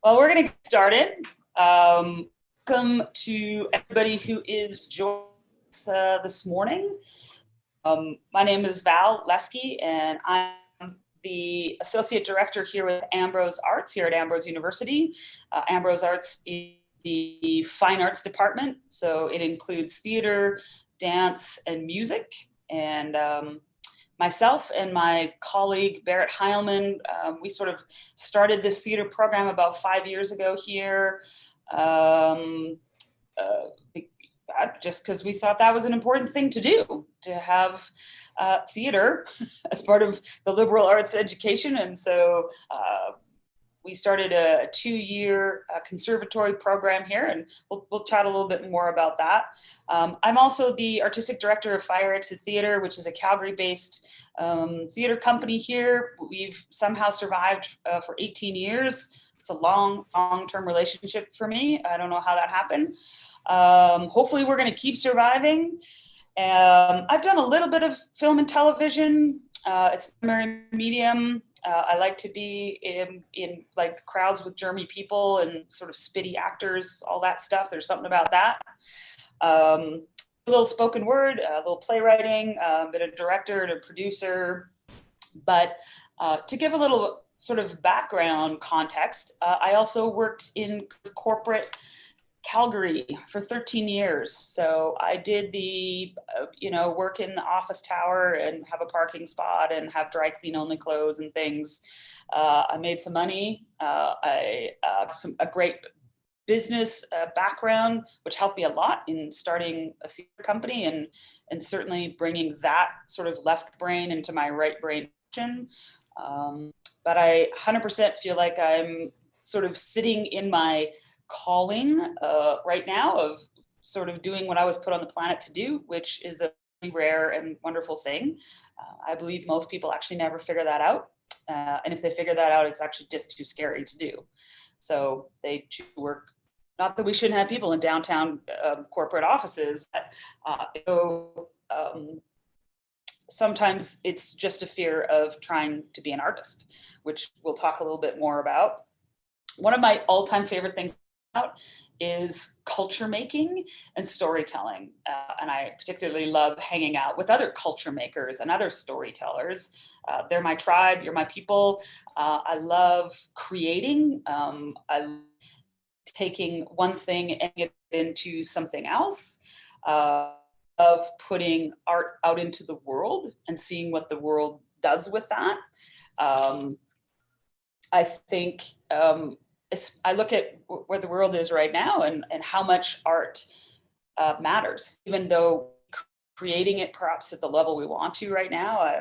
Well, we're going to get started. Welcome to everybody who is joining us this morning. My name is Val Lieske, and I'm the Associate Director here with Ambrose Arts here at Ambrose University. Ambrose Arts is the Fine Arts Department, so it includes theater, dance, and music. And myself and my colleague Barrett Heilman, we sort of started this theater program about 5 years ago here, just because we thought that was an important thing to do, to have theater as part of the liberal arts education. And so we started a 2-year conservatory program here, and we'll chat a little bit more about that. I'm also the artistic director of Fire Exit Theater, which is a Calgary-based theater company here. We've somehow survived for 18 years. It's a long-term relationship for me. I don't know how that happened. Hopefully we're going to keep surviving. I've done a little bit of film and television. It's a primary medium. I like to be in like crowds with germy people and sort of spitty actors, all that stuff. There's something about that. A little spoken word, a little playwriting, been a director and a producer. But to give a little sort of background context, I also worked in corporate Calgary for 13 years. So I did the, work in the office tower and have a parking spot and have dry clean only clothes and things. I made some money. I a great business background, which helped me a lot in starting a theater company and certainly bringing that sort of left brain into my right brain. But I 100% feel like I'm sort of sitting in my calling right now of sort of doing what I was put on the planet to do, which is a really rare and wonderful thing. I believe most people actually never figure that out. And if they figure that out, it's actually just too scary to do. So they choose to work. Not that we shouldn't have people in downtown corporate offices. Sometimes it's just a fear of trying to be an artist, which we'll talk a little bit more about. One of my all-time favorite things is culture making and storytelling. And I particularly love hanging out with other culture makers and other storytellers. They're my tribe, you're my people. I love creating. I love taking one thing and it into something else. Of putting art out into the world and seeing what the world does with that. I think I look at where the world is right now and how much art matters, even though creating it perhaps at the level we want to right now.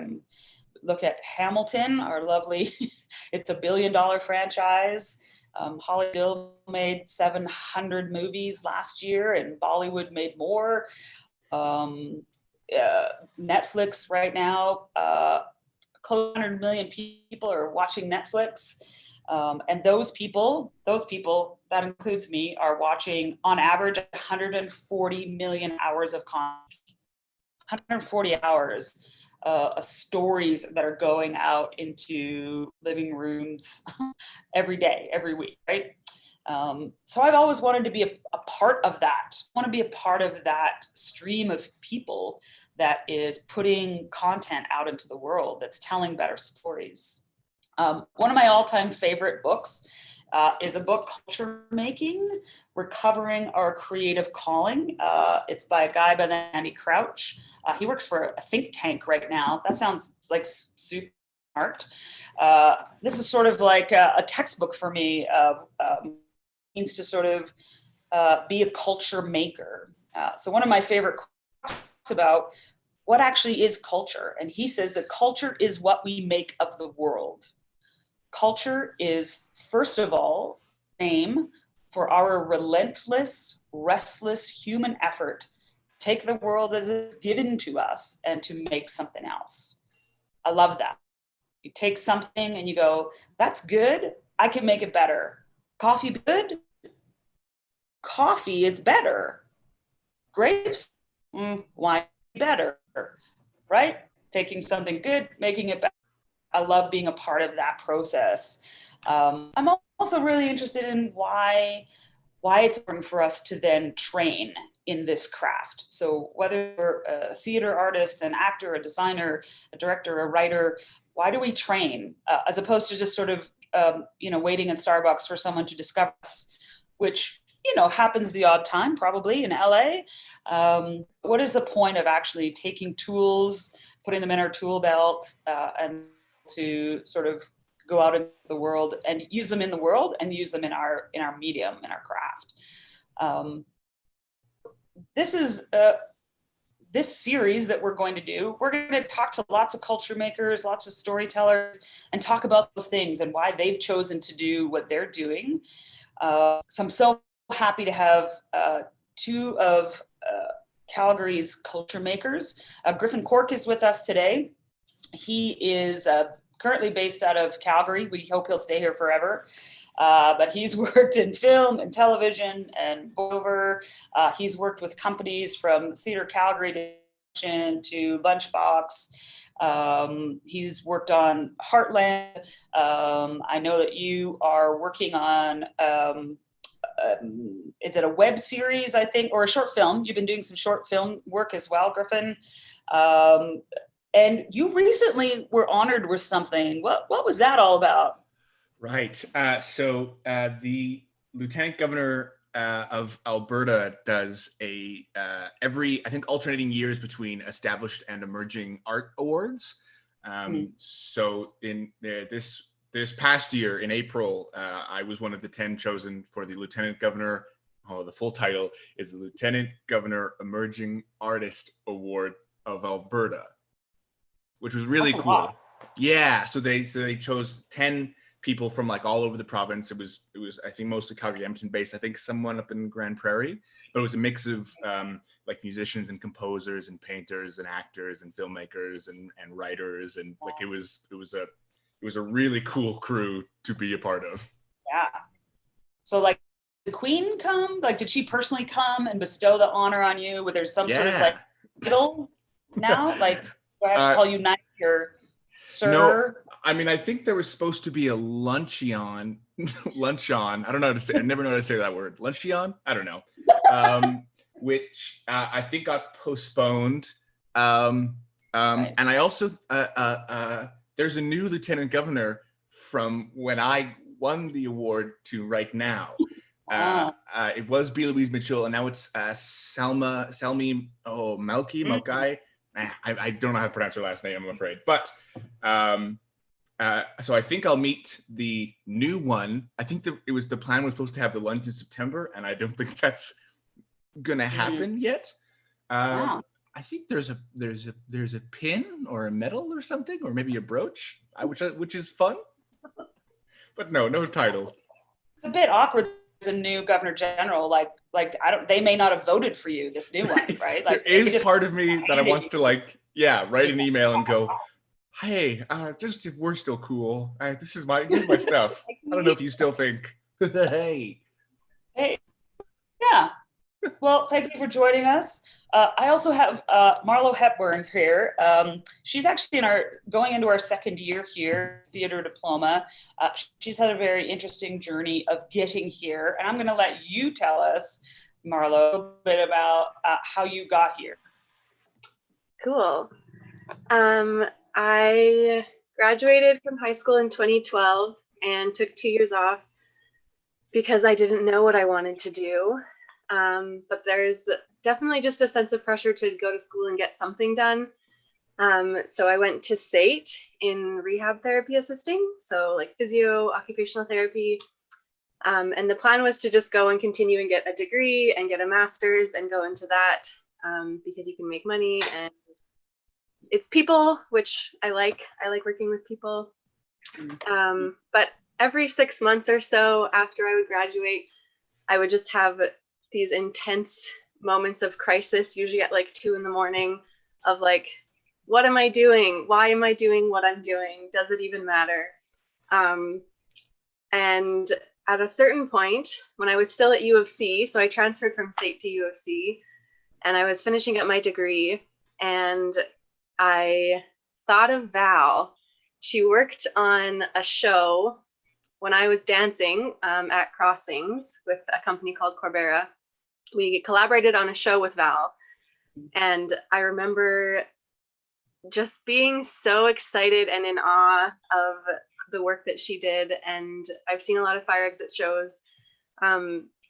Look at Hamilton, our lovely, it's $1 billion franchise. Hollywood made 700 movies last year and Bollywood made more. Netflix right now, close to 100 million people are watching Netflix. And those people, that includes me, are watching on average 140 million hours of content, 140 hours of stories that are going out into living rooms every day, every week, right? So I've always wanted to be a part of that. I want to be a part of that stream of people that is putting content out into the world, that's telling better stories. One of my all-time favorite books is a book, Culture Making, Recovering Our Creative Calling. It's by a guy by the name of Andy Crouch. He works for a think tank right now. That sounds like super smart. This is sort of like a textbook for me of means to sort of be a culture maker. So one of my favorite quotes about what actually is culture. And he says that culture is what we make of the world. Culture is, first of all, name for our relentless, restless human effort. Take the world as it's given to us and to make something else. I love that. You take something and you go, that's good. I can make it better. Coffee good? Coffee is better. Grapes? Wine better, right? Taking something good, making it better. I love being a part of that process. I'm also really interested in why it's important for us to then train in this craft. So whether you're a theater artist, an actor, a designer, a director, a writer, why do we train as opposed to just sort of waiting in Starbucks for someone to discover us, which happens the odd time probably in LA. What is the point of actually taking tools, putting them in our tool belt, and to sort of go out into the world and use them in the world and use them in our medium, in our craft. This series that we're going to do, we're going to talk to lots of culture makers, lots of storytellers, and talk about those things and why they've chosen to do what they're doing. So I'm so happy to have two of Calgary's culture makers. Griffin Cork is with us today. He is currently based out of Calgary. We hope he'll stay here forever. But he's worked in film and television and voiceover. He's worked with companies from Theatre Calgary to Lunchbox. He's worked on Heartland. I know that you are working on, is it a web series, I think, or a short film? You've been doing some short film work as well, Griffin. And you recently were honored with something. What was that all about? Right. So the Lieutenant Governor of Alberta does every, I think, alternating years between established and emerging art awards. So in this past year, in April, I was one of the 10 chosen for the Lieutenant Governor. The full title is the Lieutenant Governor Emerging Artist Award of Alberta, which was really cool. Yeah. So they chose 10 people from like all over the province. It was I think mostly Calgary, Edmonton based. I think someone up in Grand Prairie, but it was a mix of like musicians and composers and painters and actors and filmmakers and writers, and like it was a really cool crew to be a part of. Yeah. So like the Queen come? Like did she personally come and bestow the honor on you? Were there some sort of like title now? Like do I have to call you knight or sir? No. I mean, I think there was supposed to be a luncheon. I don't know how to say. I never know how to say that word. Luncheon. I don't know. Which I think got postponed. Right. And I also there's a new lieutenant governor from when I won the award to right now. It was B. Louise Mitchell, and now it's Salmi Malki. I don't know how to pronounce her last name, I'm afraid. But so I think I'll meet the new one. I think the plan was supposed to have the lunch in September, and I don't think that's gonna happen yet. Wow. I think there's a pin or a medal or something, or maybe a brooch, which is fun. But no title. It's a bit awkward as a new governor general. Like they may not have voted for you, this new one, right? Like there is part of me that wants to write an email and go, hey, just if we're still cool, here's my stuff. I don't know if you still think, hey, yeah. Well, thank you for joining us. I also have Marlo Hepburn here. She's actually going into our second year here, theater diploma. She's had a very interesting journey of getting here, and I'm going to let you tell us, Marlo, a little bit about how you got here. Cool. I graduated from high school in 2012 and took 2 years off because I didn't know what I wanted to do. But there's definitely just a sense of pressure to go to school and get something done. So I went to SAIT in rehab therapy assisting, so like physio, occupational therapy. And the plan was to just go and continue and get a degree and get a master's and go into that because you can make money and it's people, which I like. I like working with people. But every 6 months or so after I would graduate, I would just have these intense moments of crisis, usually at like 2 a.m, of like, what am I doing? Why am I doing what I'm doing? Does it even matter? And at a certain point, when I was still at U of C, so I transferred from SAIT to U of C, and I was finishing up my degree, and I thought of Val. She worked on a show when I was dancing at Crossings with a company called Corbera, we collaborated on a show with Val. And I remember just being so excited and in awe of the work that she did. And I've seen a lot of fire exit shows.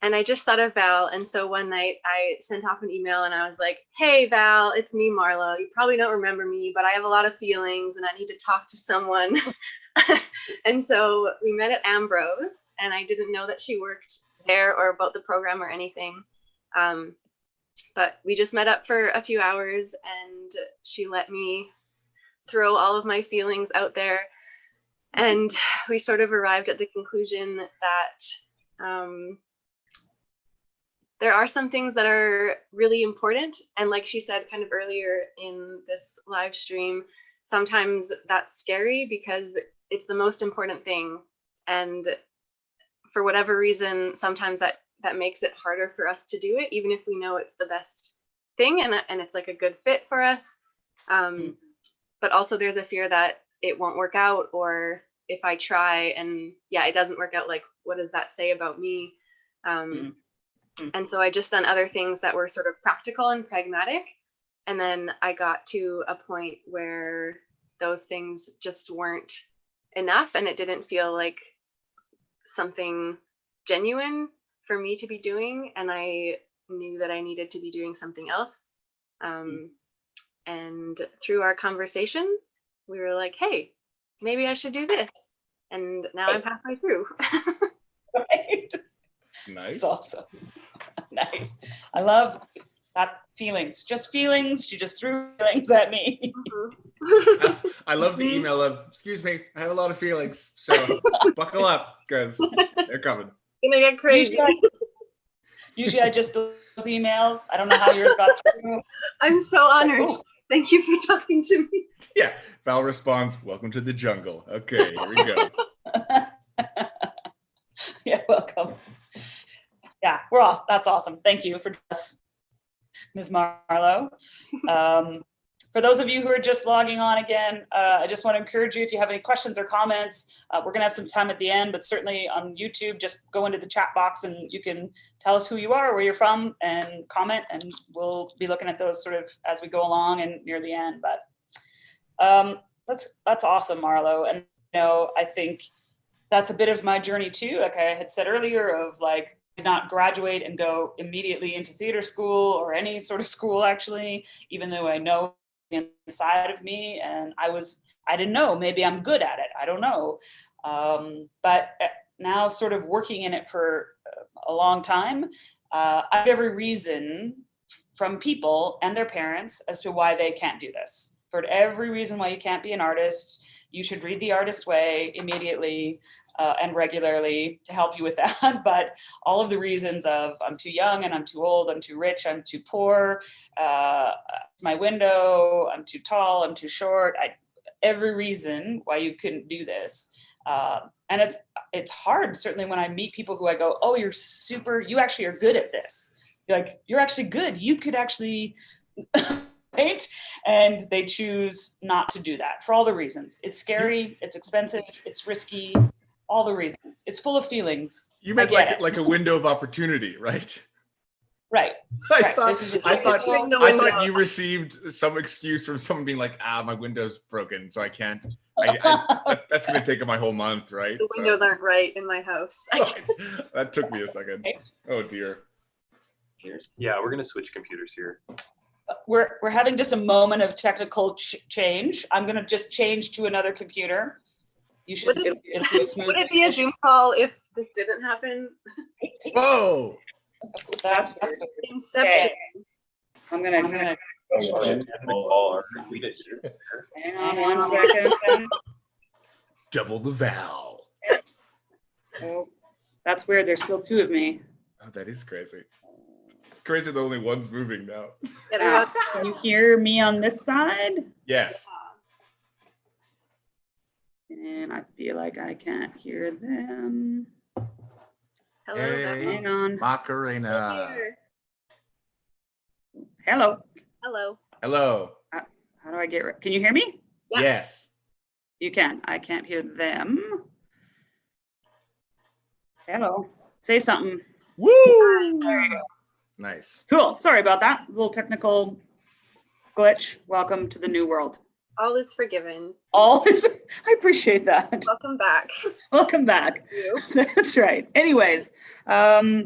And I just thought of Val. And so one night I sent off an email and I was like, hey, Val, it's me, Marlo. You probably don't remember me, but I have a lot of feelings and I need to talk to someone. And so we met at Ambrose, and I didn't know that she worked there or about the program or anything. But we just met up for a few hours and she let me throw all of my feelings out there. And we sort of arrived at the conclusion that there are some things that are really important. And like she said kind of earlier in this live stream, sometimes that's scary because it's the most important thing. And for whatever reason, sometimes that makes it harder for us to do it, even if we know it's the best thing and it's like a good fit for us. But also there's a fear that it won't work out, or if I try and it doesn't work out, like, what does that say about me? And so I just done other things that were sort of practical and pragmatic. And then I got to a point where those things just weren't enough, and it didn't feel like something genuine for me to be doing. And I knew that I needed to be doing something else. And through our conversation, we were like, hey, maybe I should do this. And now I'm halfway through. Right. Nice. It's awesome. Nice. I love that. Feelings, just feelings. She just threw feelings at me. I love the email of, excuse me, I have a lot of feelings, so buckle up because they're coming. Gonna get crazy. Usually I just do those emails. I don't know how yours got through. I'm so honored. Like, oh. Thank you for talking to me. Yeah, Val responds, welcome to the jungle. Okay, here we go. Yeah, welcome. Yeah, we're off. That's awesome. Thank you for this, Ms. Marlo. For those of you who are just logging on again, I just want to encourage you, if you have any questions or comments, we're going to have some time at the end, but certainly on YouTube, just go into the chat box and you can tell us who you are, where you're from, and comment, and we'll be looking at those sort of as we go along and near the end. But that's awesome, Marlo. And I think that's a bit of my journey too. Like I had said earlier, of like, not graduate and go immediately into theater school or any sort of school, actually, even though I know inside of me, and I didn't know, maybe I'm good at it, I don't know, but now sort of working in it for a long time, I have every reason from people and their parents as to why they can't do this. For every reason why you can't be an artist, you should read The Artist's Way immediately and regularly to help you with that. But all of the reasons of I'm too young and I'm too old, I'm too rich, I'm too poor, my window, I'm too tall, I'm too short, every reason why you couldn't do this. And it's hard, certainly when I meet people who I go, oh, you actually are good at this. You're actually good. You could actually, right? And they choose not to do that for all the reasons. It's scary, it's expensive, it's risky, all the reasons. It's full of feelings. You meant like a window of opportunity, right? Right. I thought you received some excuse from someone being like, my window's broken, so I can't. That's going to take my whole month, right? The windows aren't right in my house. That took me a second. Oh dear. Yeah, we're going to switch computers here. We're having just a moment of technical change. I'm going to just change to another computer. You should. It'll be a smooth. Would it be a Zoom call if this didn't happen? Whoa! That's Inception. okay. I'm gonna hang on 1 second. Double the Val. Oh, that's weird. There's still two of me. Oh, that is crazy. It's crazy that only one's moving now. Can you hear me on this side? Yes. And I feel like I can't hear them. Hello. Hey, hang on. Macarena. Hello. Hello. Hello. How do I get? Can you hear me? Yeah. Yes. You can. I can't hear them. Hello. Say something. Woo! There you go. Nice. Cool. Sorry about that. A little technical glitch. Welcome to the new world. All is forgiven. I appreciate that. Welcome back. Welcome back. You. That's right. Anyways, yeah.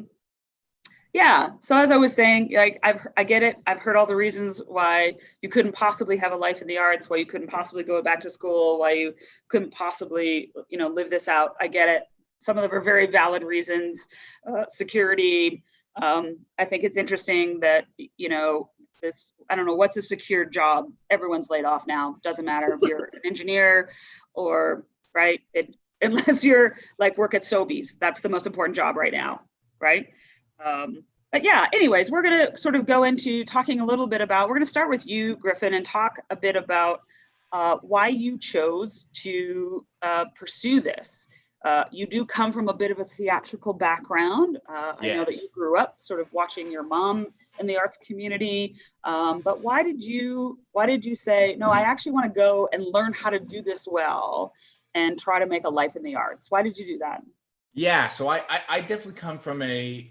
So as I was saying, like I get it. I've heard all the reasons why you couldn't possibly have a life in the arts, why you couldn't possibly go back to school, why you couldn't possibly, live this out. I get it. Some of them are very valid reasons. Security. I think it's interesting that, this, I don't know, what's a secure job? Everyone's laid off now. Doesn't matter if you're an engineer or, right? Unless you're like work at Sobeys. That's the most important job right now, right? But yeah, anyways, we're going to sort of go into talking a little bit about, we're going to start with you, Griffin, and talk a bit about why you chose to pursue this. You do come from a bit of a theatrical background. Yes. I know that you grew up sort of watching your mom in the arts community. But why did you say, no, I actually want to go and learn how to do this well and try to make a life in the arts? Why did you do that? Yeah, so I definitely come from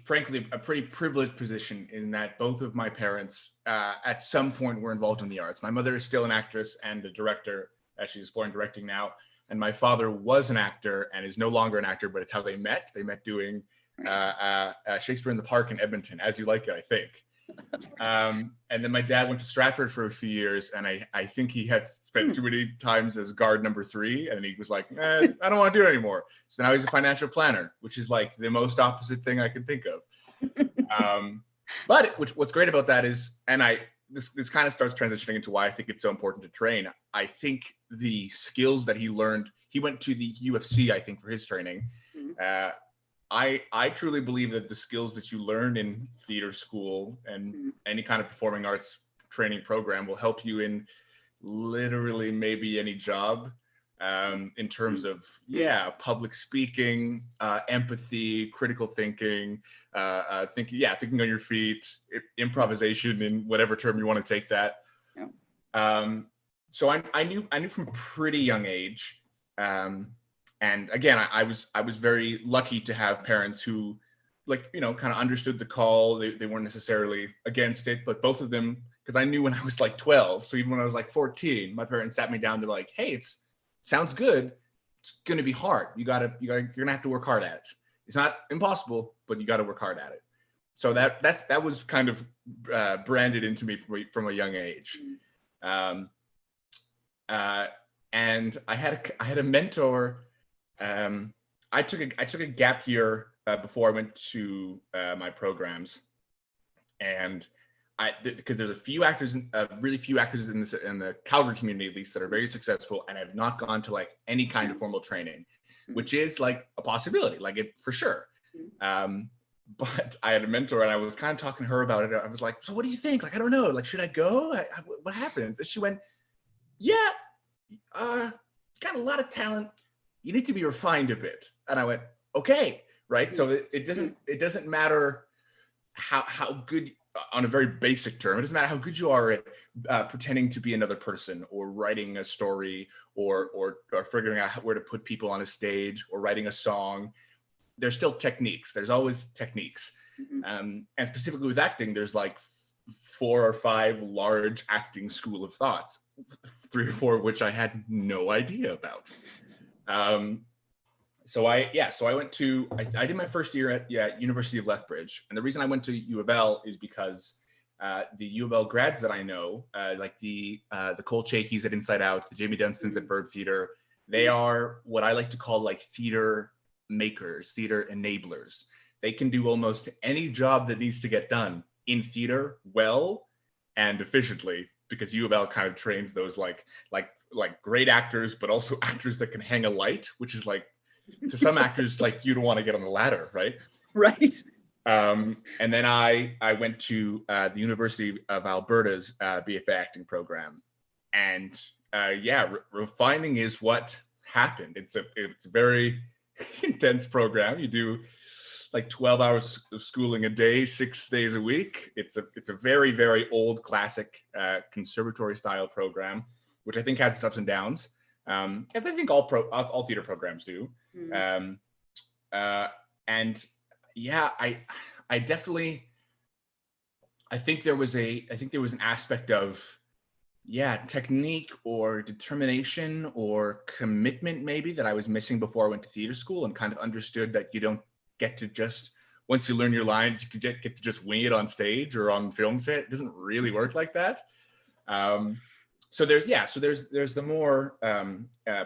frankly, a pretty privileged position in that both of my parents at some point were involved in the arts. My mother is still an actress and a director. She's exploring directing now. And my father was an actor and is no longer an actor, but it's how they met. They met doing Shakespeare in the Park in Edmonton, As You Like It, I think. And then my dad went to Stratford for a few years, and I think he had spent too many times as guard number 3, and he was like, I don't want to do it anymore. So now he's a financial planner, which is like the most opposite thing I could think of. But what's great about that is, and this kind of starts transitioning into why I think it's so important to train. I think the skills that he learned, he went to the UFC, I think, for his training. I truly believe that the skills that you learn in theater school and any kind of performing arts training program will help you in literally maybe any job, in terms of, public speaking, empathy, critical thinking, thinking on your feet, improvisation in whatever term you want to take that. So I knew from a pretty young age, and again, I was very lucky to have parents who, kind of understood the call. They weren't necessarily against it, but both of them, because I knew when I was like 12, so even when I was like 14, my parents sat me down. They're like, "Hey, sounds good. It's gonna be hard. You're gonna have to work hard at it. It's not impossible, but you got to work hard at it." So that was kind of branded into me from a young age. And I had a mentor. I took a gap year before I went to my programs, and because there's really few actors in the Calgary community, at least, that are very successful and have not gone to like any kind of formal training, which is like a possibility, like it for sure. But I had a mentor, and I was kind of talking to her about it. I was like, "So what do you think? Like, I don't know. Like, should I go? What happens?" And she went, "Yeah, got a lot of talent. You need to be refined a bit." And I went, "Okay, right." So it doesn't matter how good, on a very basic term, it doesn't matter how good you are at pretending to be another person, or writing a story, or figuring out where to put people on a stage, or writing a song. There's still techniques. There's always techniques. And specifically with acting, there's like 4 or 5 large acting school of thoughts, 3 or 4 of which I had no idea about. So I did my first year at University of Lethbridge, and the reason I went to U of L is because the U of L grads that I know, like the Cole Chakeys at Inside Out, the Jamie Dunstons at Verb Theater, they are what I like to call like theater makers, theater enablers. They can do almost any job that needs to get done in theater well and efficiently, because U of L kind of trains those like great actors, but also actors that can hang a light, which is like, to some actors, like, you don't want to get on the ladder, right? Right. And then I went to the University of Alberta's BFA acting program, and refining is what happened. It's a very intense program. You do like 12 hours of schooling a day, 6 days a week. It's a very, very old classic conservatory style program, which I think has its ups and downs, as I think all theater programs do. And yeah, I definitely, I think there was an aspect of, yeah, technique or determination or commitment maybe that I was missing before I went to theater school, and kind of understood that you don't get to just, once you learn your lines, you can get to just wing it on stage or on film set. It doesn't really work like that. So there's the more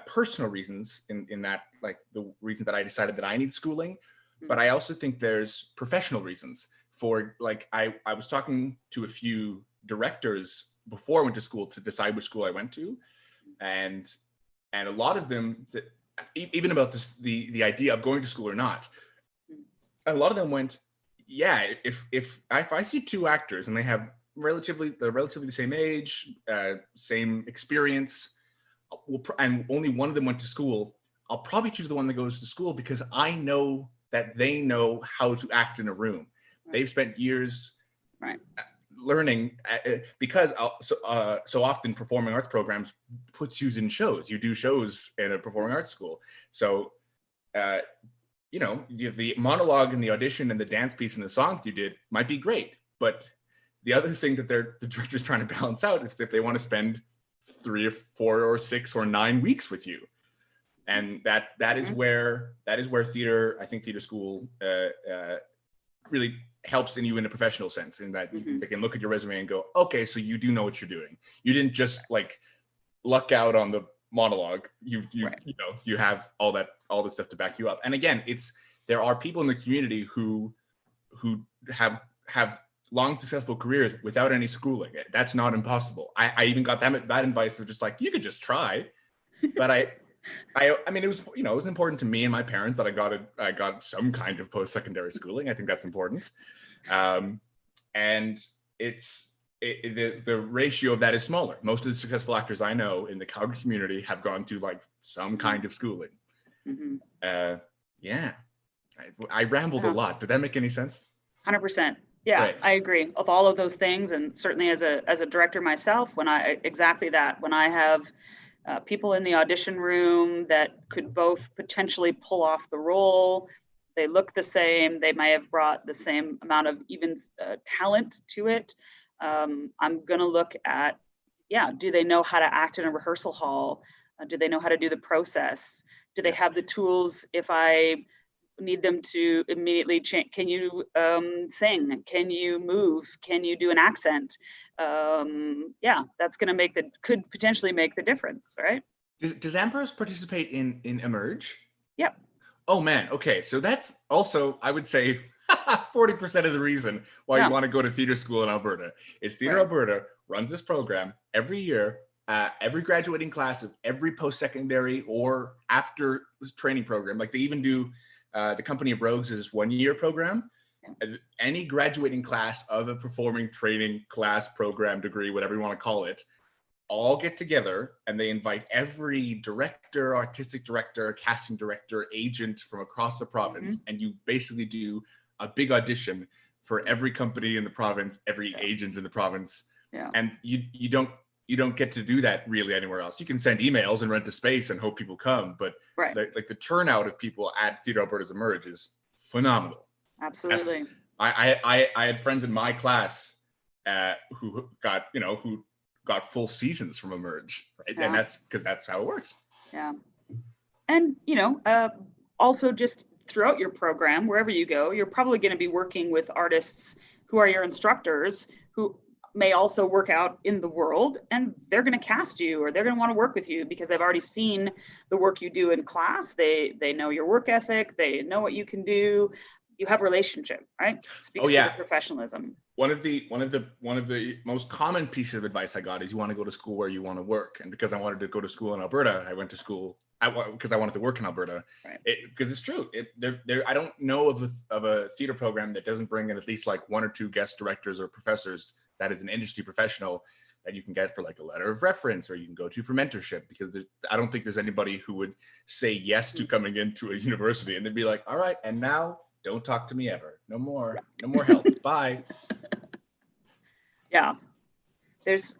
personal reasons in that, like the reason that I decided that I need schooling, but I also think there's professional reasons for, like, I was talking to a few directors before I went to school to decide which school I went to, and a lot of them, even about this, the idea of going to school or not, a lot of them went, yeah, if I see two actors and they have relatively the same age, same experience, and only one of them went to school, I'll probably choose the one that goes to school, because I know that they know how to act in a room. They've spent years learning, because so often performing arts programs puts you in shows. You do shows in a performing arts school. So, the monologue and the audition and the dance piece and the song you did might be great, but the other thing that the director's trying to balance out is if they want to spend 3 or 4 or 6 or 9 weeks with you. And that is where theater, I think theater school really helps in a professional sense, in that they can look at your resume and go, okay, so you do know what you're doing. You didn't just like luck out on the monologue. You have all the stuff to back you up. And again, there are people in the community who have long successful careers without any schooling. That's not impossible. I even got that advice of just like, you could just try. But I mean, it was important to me and my parents that I got some kind of post-secondary schooling. I think that's important. And the ratio of that is smaller. Most of the successful actors I know in the Calgary community have gone to like some kind of schooling. Yeah, I rambled a lot. Did that make any sense? 100%. Yeah, right. I agree with all of those things. And certainly as a director myself, when I have people in the audition room that could both potentially pull off the role, they look the same, they may have brought the same amount of even talent to it. I'm going to look at, do they know how to act in a rehearsal hall? Do they know how to do the process? Do they have the tools if I need them to immediately change? Can you sing? Can you move? Can you do an accent? That's going to could potentially make the difference, right? Does Ambrose participate in Emerge? Yep. Oh man, okay. So that's also, I would say, 40% of the reason why you want to go to theater school in Alberta. Is Theater Alberta runs this program every year. Every graduating class of every post-secondary or after training program, like they even do the Company of Rogues is 1-year program. Any graduating class of a performing training class, program, degree, whatever you want to call it, all get together and they invite every director, artistic director, casting director, agent from across the province. And you basically do a big audition for every company in the province, every agent in the province. And you don't get to do that really anywhere else. You can send emails and rent a space and hope people come, but the turnout of people at Theater Alberta's Emerge is phenomenal. Absolutely. I had friends in my class who got full seasons from Emerge, right? And that's because that's how it works. Yeah. And also just throughout your program, wherever you go, you're probably going to be working with artists who are your instructors, who may also work out in the world, and they're going to cast you, or they're going to want to work with you because they've already seen the work you do in class. They know your work ethic. They know what you can do. You have relationship, right? Speaks to the professionalism. One of the most common pieces of advice I got is you want to go to school where you want to work. And because I wanted to go to school in Alberta, I went to school because I wanted to work in Alberta. Right. Because it's true. I don't know of a theater program that doesn't bring in at least like 1 or 2 guest directors or professors that is an industry professional that you can get for like a letter of reference, or you can go to for mentorship, because I don't think there's anybody who would say yes to coming into a university and then be like, all right, and now don't talk to me ever. No more help. Bye. Yeah.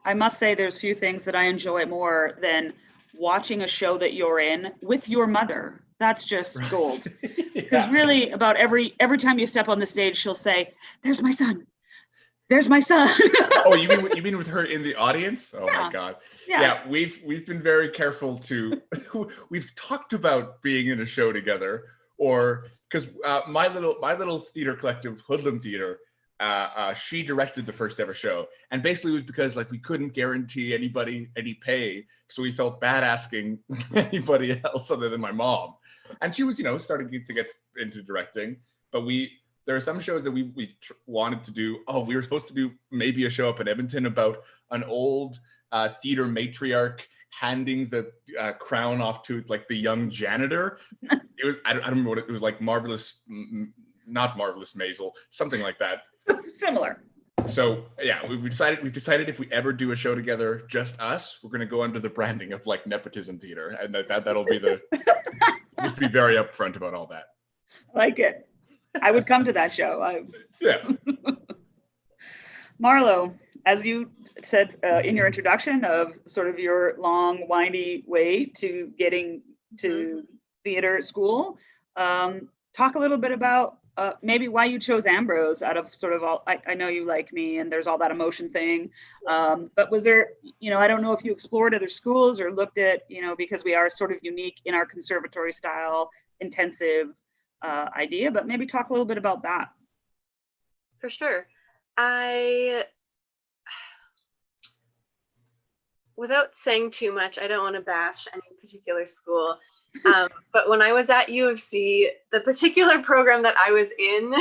I must say there's few things that I enjoy more than watching a show that you're in with your mother. That's just gold. Because Yeah. really, about every time you step on the stage, she'll say, "There's my son. There's my son." Oh, you mean with her in the audience? Oh Yeah. my God. Yeah. Yeah, we've been very careful to. We've talked about being in a show together, or because my little theater collective, Hoodlum Theater, she directed the first ever show, and basically it was because like we couldn't guarantee anybody any pay, so we felt bad asking anybody else other than my mom, and she was starting to get into directing, but there are some shows that we wanted to do. Oh, we were supposed to do maybe a show up in Edmonton about an old theater matriarch handing the crown off to like the young janitor. It was I don't remember what it was like. Not Marvelous Maisel, something like that. Similar. So yeah, we've decided if we ever do a show together, just us, we're gonna go under the branding of like nepotism theater, and that'll be just be very upfront about all that. Like it. I would come to that show. Yeah. Marlo, as you said in your introduction of sort of your long, windy way to getting to theater school, talk a little bit about maybe why you chose Ambrose out of sort of all, I know you like me and there's all that emotion thing, but was there, I don't know if you explored other schools or looked at, because we are sort of unique in our conservatory style, intensive idea, but maybe talk a little bit about that. For sure. Without saying too much, I don't want to bash any particular school, but when I was at U of C, the particular program that I was in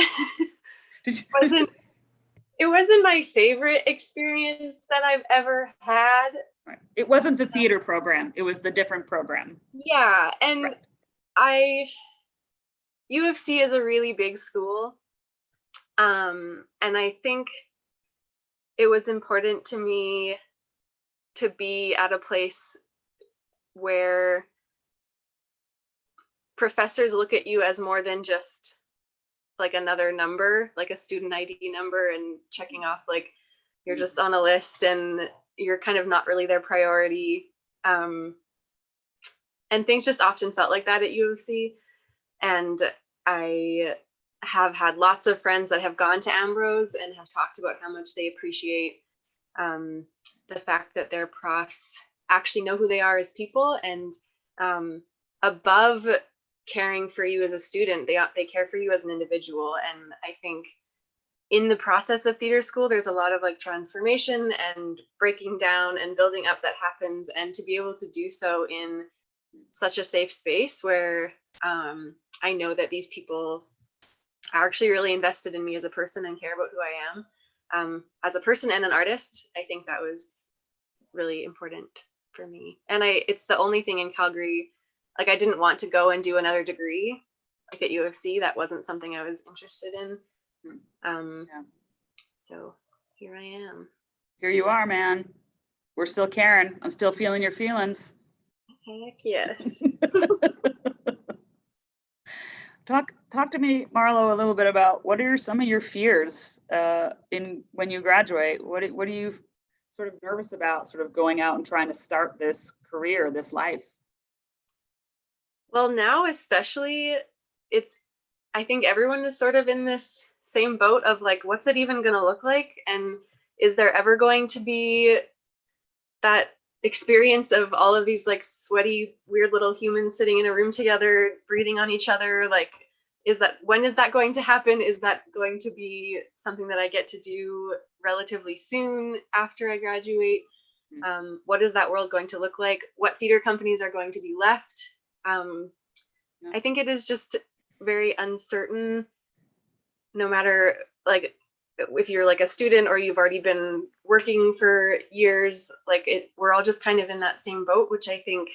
it wasn't my favorite experience that I've ever had. Right. It wasn't the theater program, it was the different program. Yeah, and right. U of C is a really big school, and I think it was important to me to be at a place where professors look at you as more than just like another number, like a student ID number, and checking off like you're just on a list and you're kind of not really their priority. And things just often felt like that at U of C. And I have had lots of friends that have gone to Ambrose and have talked about how much they appreciate the fact that their profs actually know who they are as people, and above caring for you as a student, they care for you as an individual. And I think in the process of theater school, there's a lot of like transformation and breaking down and building up that happens, and to be able to do so in such a safe space where I know that these people are actually really invested in me as a person and care about who I am as a person and an artist. I think that was really important for me. And it's the only thing in Calgary, like I didn't want to go and do another degree like at U of C. That wasn't something I was interested in. So here I am. Here you are, man. We're still caring. I'm still feeling your feelings. Heck yes. Talk to me, Marlo, a little bit about what are some of your fears when you graduate? What are you sort of nervous about, sort of going out and trying to start this career, this life? Well, now especially, I think everyone is sort of in this same boat of like, what's it even going to look like? And is there ever going to be that experience of all of these like sweaty, weird little humans sitting in a room together, breathing on each other? Like, when is that going to happen? Is that going to be something that I get to do relatively soon after I graduate? What is that world going to look like? What theater companies are going to be left? I think it is just very uncertain, no matter like if you're like a student or you've already been working for years, like we're all just kind of in that same boat, which I think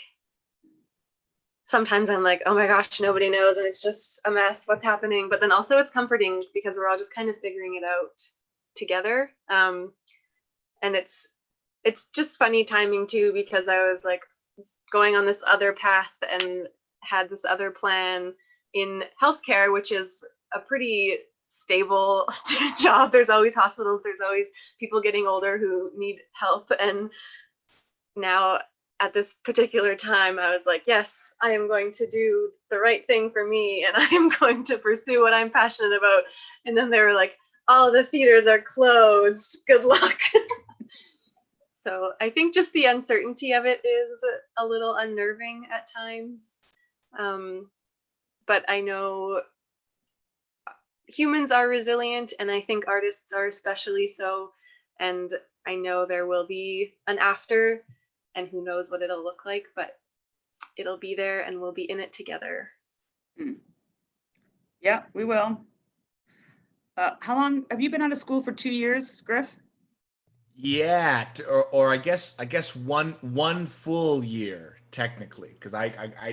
sometimes I'm like, oh my gosh, nobody knows and it's just a mess, what's happening? But then also it's comforting because we're all just kind of figuring it out together. And it's just funny timing too, because I was like going on this other path and had this other plan in healthcare, which is a pretty stable job. There's always hospitals, there's always people getting older who need help. And now at this particular time, I was like, yes, I am going to do the right thing for me, and I am going to pursue what I'm passionate about. And then they were like, all the theaters are closed. Good luck. So I think just the uncertainty of it is a little unnerving at times. But I know humans are resilient, and I think artists are especially so. And I know there will be an after, and who knows what it'll look like, but it'll be there and we'll be in it together. Yeah, we will. How long have you been out of school for? 2 years, Griff? Yeah, or I guess one full year technically, because I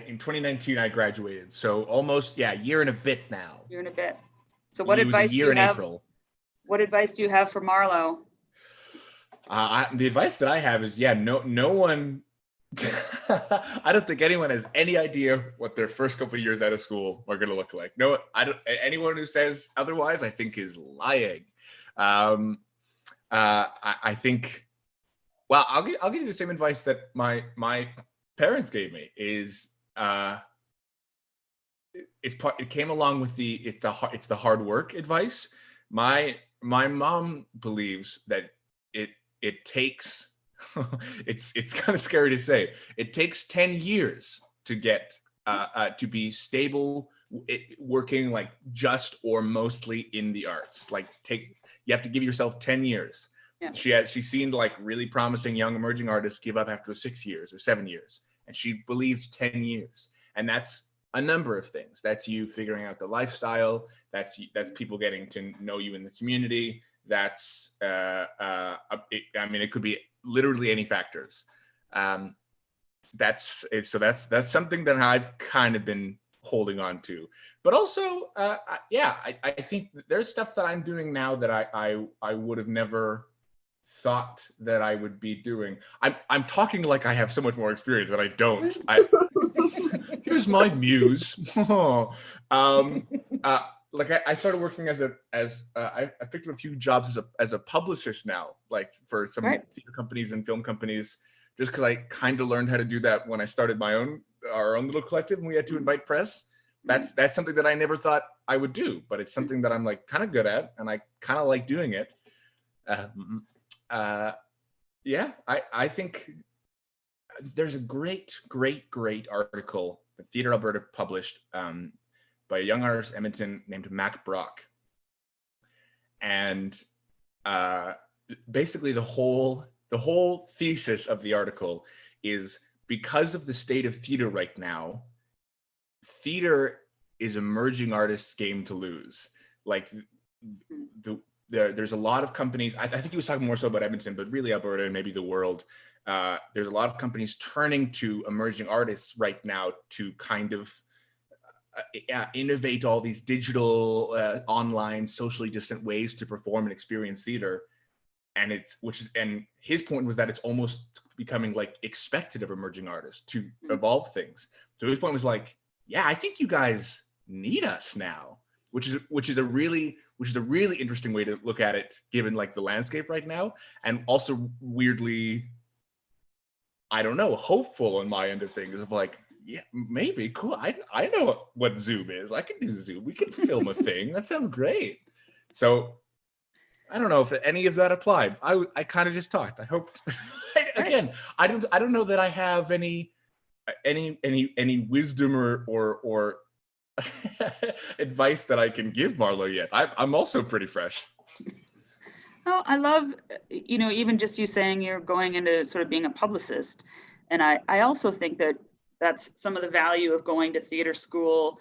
in 2019 I graduated, so almost a year and a bit now. Year and a bit. So what It was a advice do year you in have? April. What advice do you have for Marlo? The advice that I have is, no one. I don't think anyone has any idea what their first couple of years out of school are going to look like. No, I don't. Anyone who says otherwise, I think, is lying. I think. Well, I'll give you the same advice that my parents gave me. Is it came along with it's the hard work advice. My mom believes that it takes it's kind of scary to say, it takes 10 years to get to be stable working like just or mostly in the arts. Like you have to give yourself 10 years. Yeah. She's seen like really promising young emerging artists give up after 6 years or 7 years, and she believes 10 years. And that's a number of things. That's you figuring out the lifestyle. That's people getting to know you in the community. That's it could be literally any factors. That's something that I've kind of been holding on to. But also, I think there's stuff that I'm doing now that I would have never thought that I would be doing. I'm talking like I have so much more experience that I don't. Here's my muse. Like I started working I picked up a few jobs as a publicist now, like for some theater companies and film companies, just because I kind of learned how to do that when I started our own little collective, and we had to invite press. That's something that I never thought I would do, but it's something that I'm like kind of good at, and I kind of like doing it. I think there's a great article that Theatre Alberta published by a young artist in Edmonton named Mac Brock. And basically the whole thesis of the article is, because of the state of theater right now, theater is emerging artists' game to lose. Like there's a lot of companies, I think he was talking more so about Edmonton, but really Alberta and maybe the world. There's a lot of companies turning to emerging artists right now to kind of innovate all these digital, online, socially distant ways to perform and experience theater. And his point was that it's almost becoming like expected of emerging artists to evolve things. So his point was like, I think you guys need us now, which is a really interesting way to look at it, given like the landscape right now, and also weirdly, I don't know, hopeful on my end of things of like, yeah, maybe cool. I know what Zoom is. I can do Zoom. We can film a thing. That sounds great. So I don't know if any of that applied. I kind of just talked. I hoped. Again, I don't know that I have any wisdom or advice that I can give Marlo yet. I'm also pretty fresh. Oh, I love, even just you saying you're going into sort of being a publicist. And I also think that that's some of the value of going to theater school,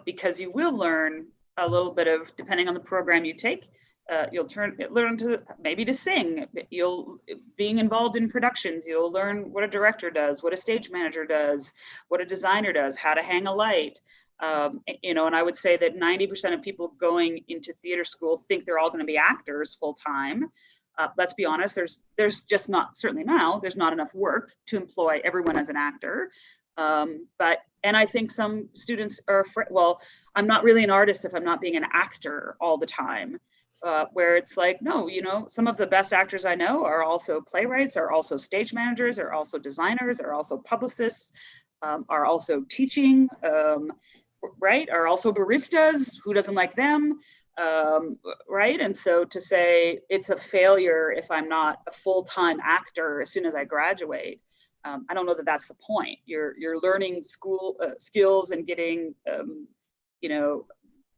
because you will learn a little bit of, depending on the program you take, you'll learn to sing. Being involved in productions, you'll learn what a director does, what a stage manager does, what a designer does, how to hang a light. And I would say that 90% of people going into theater school think they're all going to be actors full time. Let's be honest, there's just not, certainly now, there's not enough work to employ everyone as an actor. And I think some students are, I'm not really an artist if I'm not being an actor all the time. where it's like, no, some of the best actors I know are also playwrights, are also stage managers, are also designers, are also publicists, are also teaching, right? Are also baristas. Who doesn't like them? Right? And so to say it's a failure if I'm not a full-time actor as soon as I graduate, I don't know that that's the point. You're learning school skills and getting,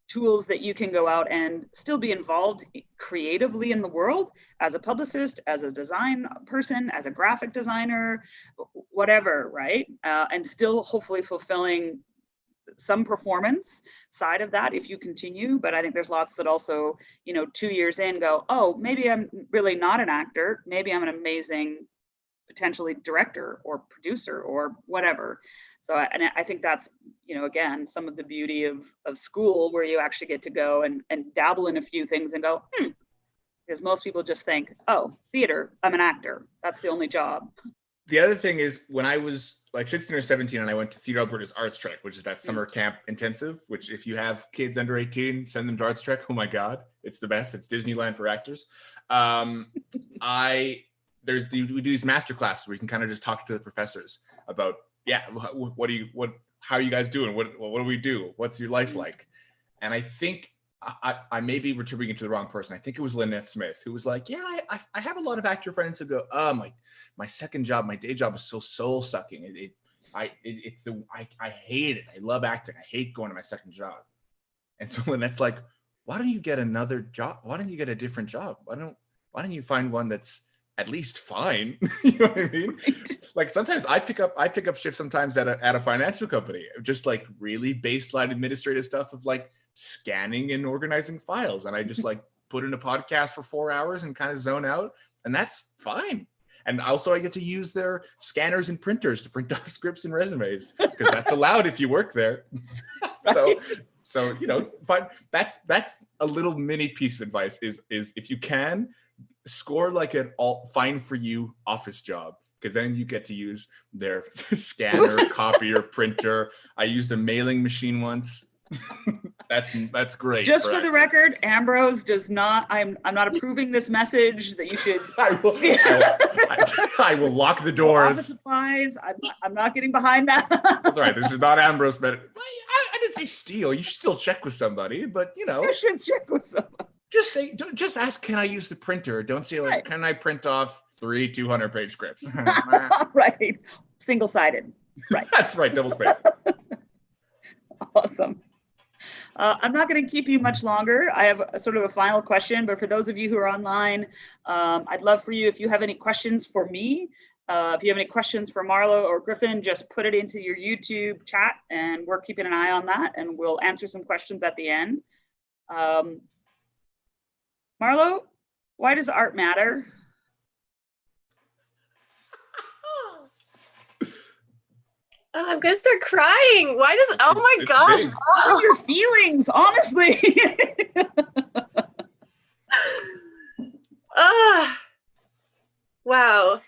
tools that you can go out and still be involved creatively in the world as a publicist, as a design person, as a graphic designer, whatever, right? And still hopefully fulfilling some performance side of that if you continue. But I think there's lots that also, 2 years in go, oh, maybe I'm really not an actor. Maybe I'm an amazing potentially director or producer or whatever. So I think that's, again, some of the beauty of school, where you actually get to go and dabble in a few things and go, because most people just think, oh, theater, I'm an actor. That's the only job. The other thing is, when I was like 16 or 17 and I went to Theatre Alberta's Arts Trek, which is that summer camp intensive, which if you have kids under 18, send them to Arts Trek. Oh my God, it's the best. It's Disneyland for actors. We do these master classes where you can kind of just talk to the professors about, how are you guys doing? What do we do? What's your life like? And I think I may be attributing it to the wrong person. I think it was Lynette Smith who was like, I have a lot of actor friends who go, oh, my second job, my day job is so soul sucking. I hate it. I love acting. I hate going to my second job. And so Lynette's like, why don't you get another job? Why don't you get a different job? Why don't you find one that's at least fine? You know what I mean? Right. Like sometimes I pick up shifts sometimes at a financial company, just like really baseline administrative stuff of like scanning and organizing files. And I just like put in a podcast for 4 hours and kind of zone out, and that's fine. And also I get to use their scanners and printers to print off scripts and resumes, because that's allowed if you work there. Right. So, but that's a little mini piece of advice is if you can, score like an fine for you office job, because then you get to use their scanner, copier, printer. I used a mailing machine once. That's great. Just for the record, Ambrose does not. I'm not approving this message that you should. I will lock the doors. Office supplies. I'm not getting behind that. That's all right. This is not Ambrose, but I didn't say steal. You should still check with somebody, but you should check with somebody. Just ask, can I use the printer? Don't say like, right. Can I print off 3 200-page scripts? Right. Single-sided. Right. That's right. Double space. Awesome. I'm not going to keep you much longer. I have sort of a final question, but for those of you who are online, I'd love for you, if you have any questions for me, if you have any questions for Marlo or Griffin, just put it into your YouTube chat, and we're keeping an eye on that, and we'll answer some questions at the end. Marlo, why does art matter? I'm gonna start crying. Why does? Oh my gosh! What are your feelings, honestly? Wow.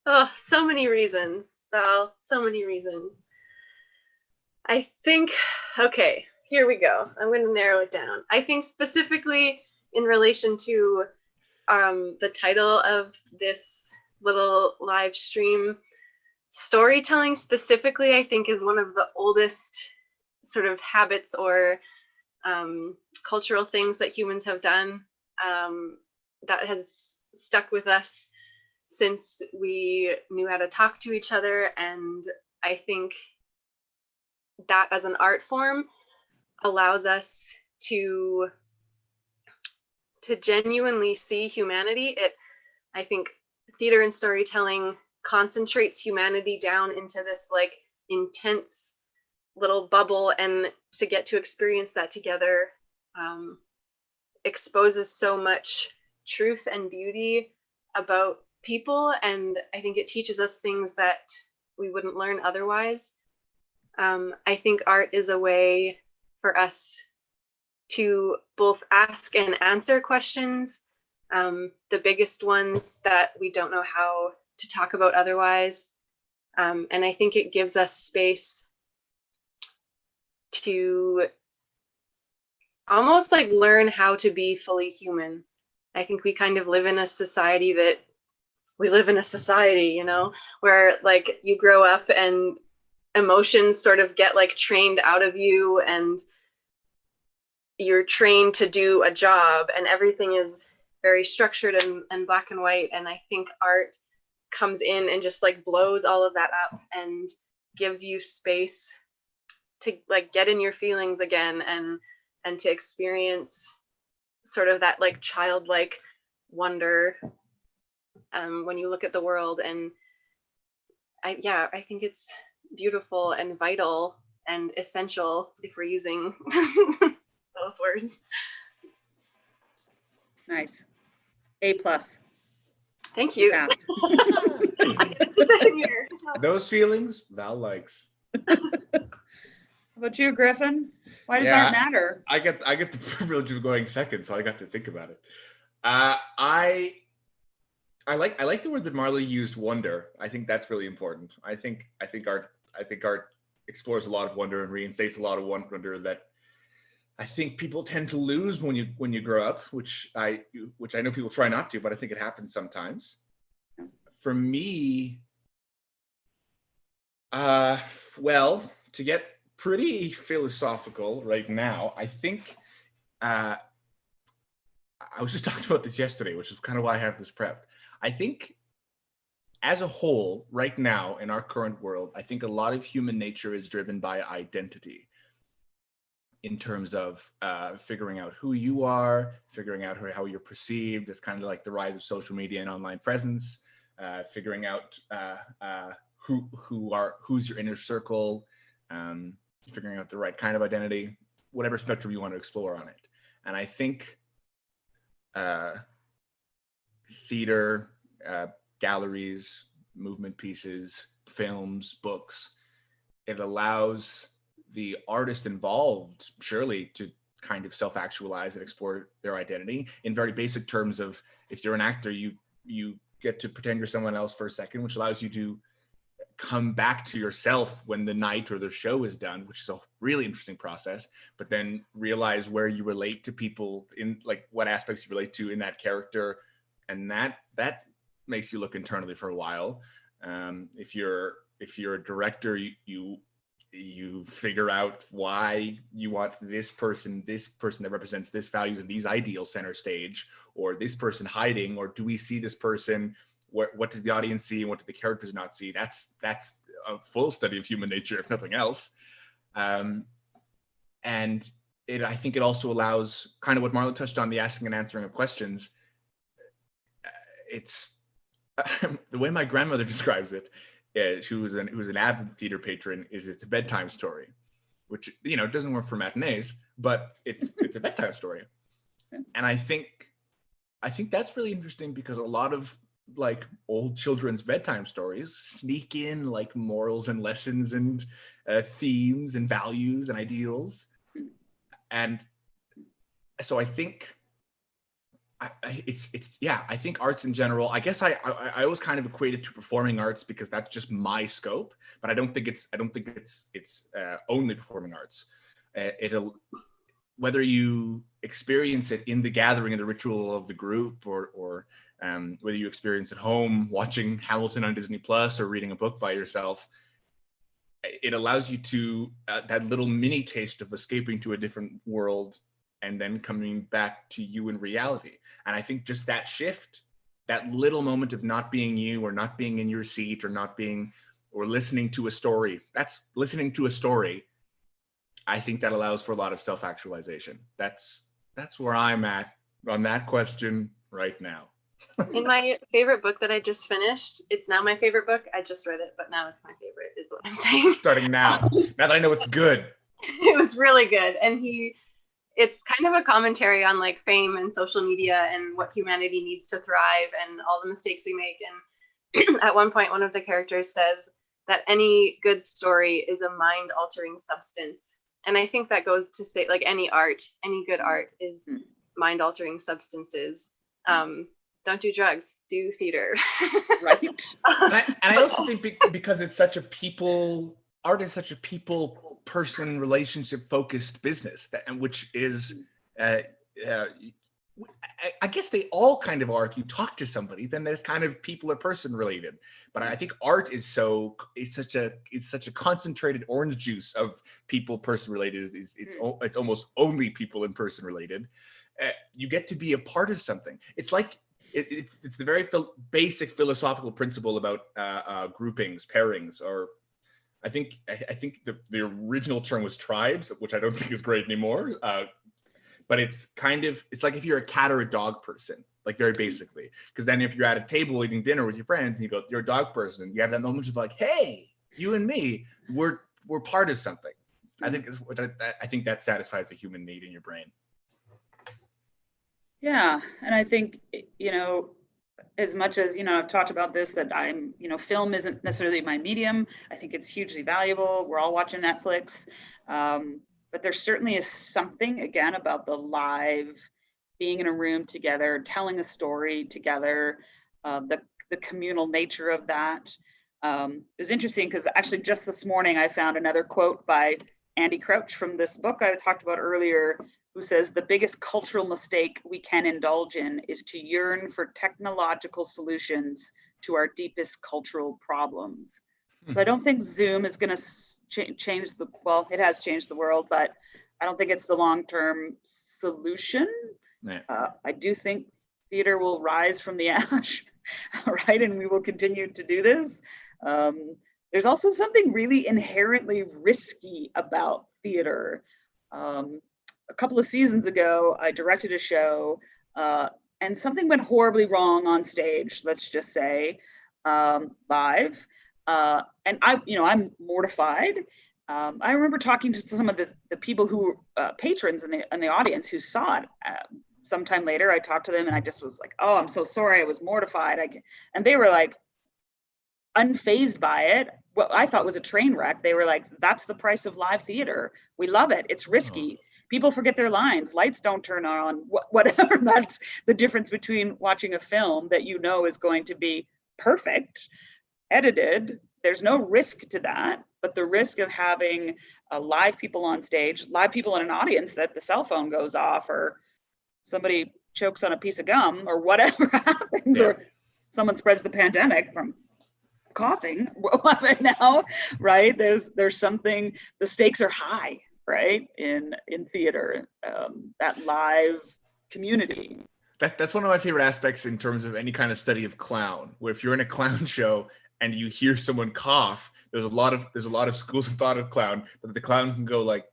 Oh, so many reasons, Val. So many reasons. I think. Okay, here we go. I'm going to narrow it down. I think specifically in relation to the title of this little live stream, storytelling specifically, I think, is one of the oldest sort of habits or cultural things that humans have done that has stuck with us since we knew how to talk to each other. And I think that as an art form allows us to genuinely see humanity. I think theater and storytelling concentrates humanity down into this like intense little bubble, and to get to experience that together exposes so much truth and beauty about people, and I think it teaches us things that we wouldn't learn otherwise. I think art is a way for us to both ask and answer questions, the biggest ones that we don't know how to talk about otherwise. And I think it gives us space to almost like learn how to be fully human. I think we kind of live in a society you know, where like you grow up and emotions sort of get like trained out of you, and you're trained to do a job, and everything is very structured and black and white. And I think art comes in and just like blows all of that up and gives you space to like get in your feelings again, and to experience sort of that like childlike wonder when you look at the world. And I think it's beautiful and vital and essential, if we're using those words. Nice. A+. Thank you. Fast. Same here. Those feelings, Val likes. How about you, Griffin? Why does art matter? I get the privilege of going second, so I got to think about it. I like the word that Marley used, wonder. I think that's really important. I think art explores a lot of wonder and reinstates a lot of wonder that I think people tend to lose when you grow up, which I know people try not to, but I think it happens sometimes. For me, well, to get pretty philosophical right now, I think I was just talking about this yesterday, which is kind of why I have this prepped. I think as a whole, right now in our current world, I think a lot of human nature is driven by identity in terms of figuring out who you are, figuring out how you're perceived. It's kind of like the rise of social media and online presence, figuring out who's your inner circle, figuring out the right kind of identity, whatever spectrum you want to explore on it. And I think theater, galleries, movement pieces, films, books, it allows the artist involved, surely, to kind of self-actualize and explore their identity in very basic terms of, if you're an actor, you get to pretend you're someone else for a second, which allows you to come back to yourself when the night or the show is done, which is a really interesting process, but then realize where you relate to people, in like what aspects you relate to in that character. And that makes you look internally for a while. If you're a director, you figure out why you want this person that represents this values and these ideals center stage, or this person hiding, or do we see this person? What does the audience see and what do the characters not see? That's a full study of human nature, if nothing else. And I think it also allows kind of what Marla touched on, the asking and answering of questions. It's the way my grandmother describes it, who's an avid theater patron, is it's a bedtime story, which, doesn't work for matinees, but it's a bedtime story. And I think that's really interesting, because a lot of like old children's bedtime stories sneak in like morals and lessons and themes and values and ideals. And so I think I think arts in general, I guess I always kind of equate it to performing arts, because that's just my scope, but I don't think it's only performing arts. Whether you experience it in the gathering and the ritual of the group, or whether you experience at home watching Hamilton on Disney Plus or reading a book by yourself, it allows you to that little mini taste of escaping to a different world and then coming back to you in reality. And I think just that shift, that little moment of not being you, or not being in your seat, or listening to a story, I think that allows for a lot of self-actualization. That's where I'm at on that question right now. In my favorite book that I just finished, it's now my favorite book. I just read it, but now it's my favorite, is what I'm saying. Starting now that I know it's good. It was really good. And it's kind of a commentary on like fame and social media and what humanity needs to thrive and all the mistakes we make. And at one point, one of the characters says that any good story is a mind-altering substance. And I think that goes to say, like, any good art is mind-altering substances. Don't do drugs, do theater. Right. And I also think because it's such a art is such a people person relationship focused business, which is uh, uh, I guess they all kind of are. If you talk to somebody, then there's kind of people or person related. But I think art is it's such a concentrated orange juice of people person related. It's almost only people and person related. You get to be a part of something. It's like it's the very basic philosophical principle about groupings, pairings, or I think the original term was tribes, which I don't think is great anymore. But it's like if you're a cat or a dog person, like very basically, because then if you're at a table eating dinner with your friends and you go, you're a dog person, you have that moment of like, hey, you and me, we're part of something. I think that satisfies the human need in your brain. Yeah, and I think, as much as, I've talked about this, that film isn't necessarily my medium. I think it's hugely valuable. We're all watching Netflix. But there certainly is something, again, about the live, being in a room together, telling a story together, the communal nature of that. It was interesting because actually just this morning I found another quote by Andy Crouch from this book I talked about earlier, who says, the biggest cultural mistake we can indulge in is to yearn for technological solutions to our deepest cultural problems. So I don't think Zoom is going to change it has changed the world, but I don't think it's the long-term solution. Right. I do think theater will rise from the ash, right? And we will continue to do this. There's also something really inherently risky about theater. A couple of seasons ago, I directed a show and something went horribly wrong on stage, let's just say, live. And I'm mortified. I remember talking to some of the people who patrons in the audience who saw it. Sometime later, I talked to them and I just was like, "Oh, I'm so sorry. I was mortified." And they were like unfazed by it. What I thought was a train wreck. They were like, "That's the price of live theater. We love it. It's risky. People forget their lines. Lights don't turn on. Whatever." That's the difference between watching a film that is going to be perfect, edited. There's no risk to that, but the risk of having live people on stage, live people in an audience, that the cell phone goes off or somebody chokes on a piece of gum or whatever happens, or someone spreads the pandemic from coughing now, right? There's something, the stakes are high, right? In theater, that live community. That's one of my favorite aspects in terms of any kind of study of clown, where if you're in a clown show and you hear someone cough, there's a lot of schools of thought of clown, but the clown can go like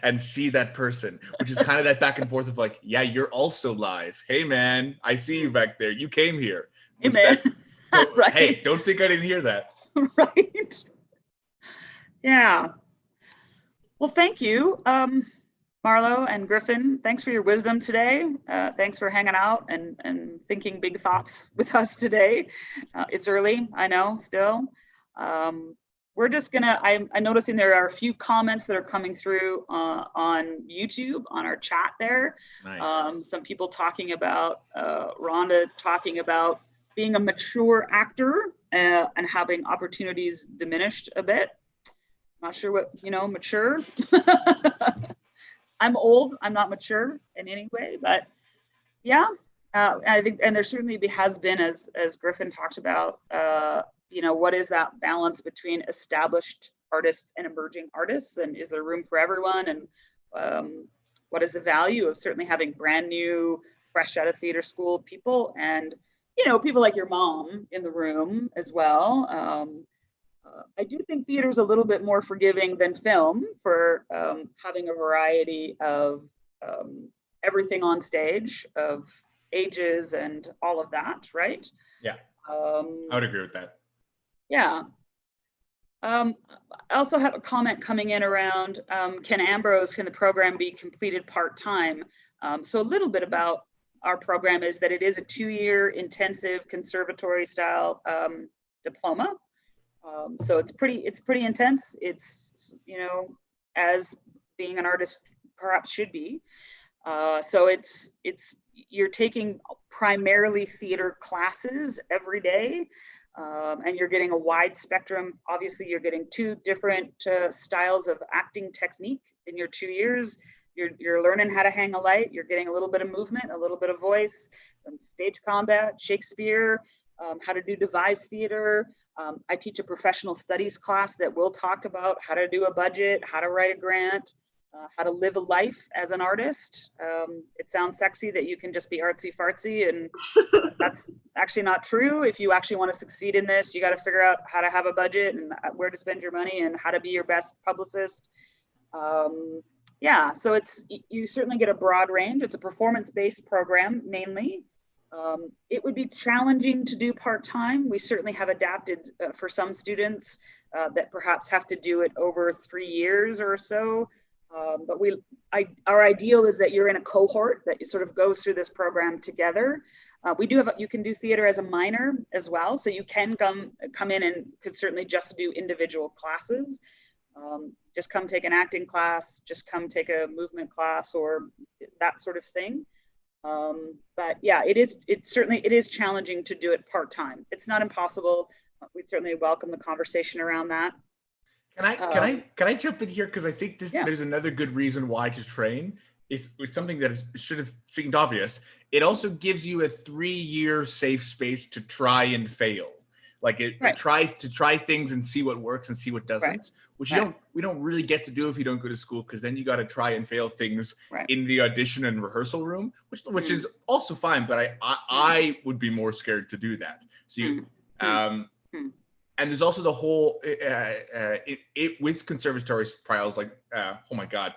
and see that person, which is kind of that back and forth of like, yeah, you're also live. Hey man, I see you back there. You came here. Hey man. Right. Hey, don't think I didn't hear that. Right. Yeah. Well, thank you, Marlo and Griffin. Thanks for your wisdom today. Thanks for hanging out and thinking big thoughts with us today. It's early, I know, still. We're just gonna, I'm noticing there are a few comments that are coming through on YouTube, on our chat there. Nice. Some people talking about, Rhonda talking about being a mature actor and having opportunities diminished a bit. Not sure what, mature. I'm old, I'm not mature in any way, but yeah, I think, and there certainly has been, as Griffin talked about, what is that balance between established artists and emerging artists, and is there room for everyone, and what is the value of certainly having brand new, fresh out of theater school people, and people like your mom in the room as well. I do think theater is a little bit more forgiving than film for having a variety of everything on stage, of ages and all of that, right? Yeah, I would agree with that. Yeah. I also have a comment coming in around, can the program be completed part-time? So a little bit about our program is that it is a 2-year intensive conservatory style diploma. So it's pretty intense. It's, as being an artist perhaps should be. So you're taking primarily theater classes every day, and you're getting a wide spectrum. Obviously, you're getting 2 different styles of acting technique in your 2 years. You're learning how to hang a light. You're getting a little bit of movement, a little bit of voice, stage combat, Shakespeare, how to do devised theater. I teach a professional studies class that will talk about how to do a budget, how to write a grant, how to live a life as an artist. It sounds sexy that you can just be artsy fartsy, and that's actually not true. If you actually want to succeed in this, you got to figure out how to have a budget and where to spend your money and how to be your best publicist. Yeah, so you certainly get a broad range. It's a performance-based program mainly. It would be challenging to do part-time. We certainly have adapted for some students that perhaps have to do it over 3 years or so. But our ideal is that you're in a cohort that sort of goes through this program together. You can do theater as a minor as well. So you can come in and could certainly just do individual classes. Just come take an acting class, just come take a movement class or that sort of thing. But yeah, it is challenging to do it part-time. It's not impossible. We'd certainly welcome the conversation around that. Can I jump in here? Because I think there's another good reason why to train. It's something that should have seemed obvious. It also gives you a 3-year safe space to try and fail. Like try things and see what works and see what doesn't, which we don't really get to do if you don't go to school, because then you got to try and fail things in the audition and rehearsal room, which is also fine. But I would be more scared to do that. So and there's also the whole with conservatory trials, like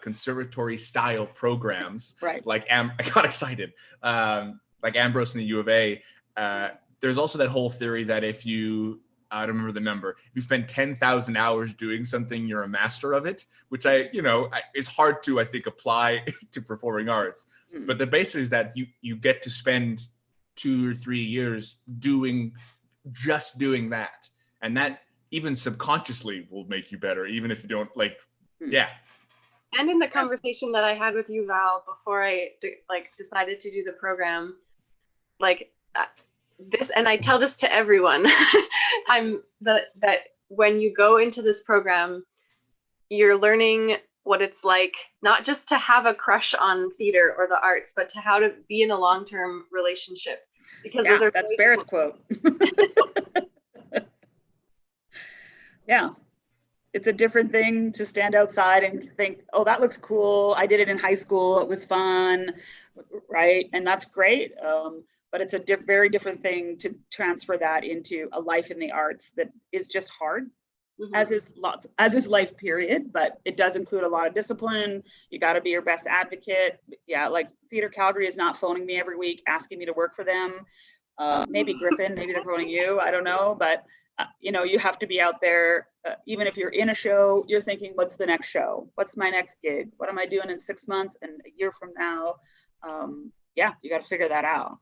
conservatory style programs, like I got excited, like Ambrose in the U of A. There's also that whole theory that if you, I don't remember the number, if you spend 10,000 hours doing something, you're a master of it, which is hard to, I think, apply to performing arts. But the basis is that you get to spend 2 or 3 years doing that. And that even subconsciously will make you better, even if you don't And in the conversation that I had with you, Val, before I decided to do the program, this, and I tell this to everyone, that when you go into this program, you're learning what it's like, not just to have a crush on theater or the arts, but to how to be in a long-term relationship. Because that's Barrett's quote. Yeah, it's a different thing to stand outside and think, oh, that looks cool. I did it in high school. It was fun, right? And that's great. But it's a very different thing to transfer that into a life in the arts that is just hard, as is life, period. But it does include a lot of discipline. You got to be your best advocate. Yeah, like Theater Calgary is not phoning me every week asking me to work for them. Maybe Griffin, maybe they're phoning you. I don't know, but you have to be out there. Even if you're in a show, you're thinking, what's the next show? What's my next gig? What am I doing in 6 months and a year from now? You got to figure that out.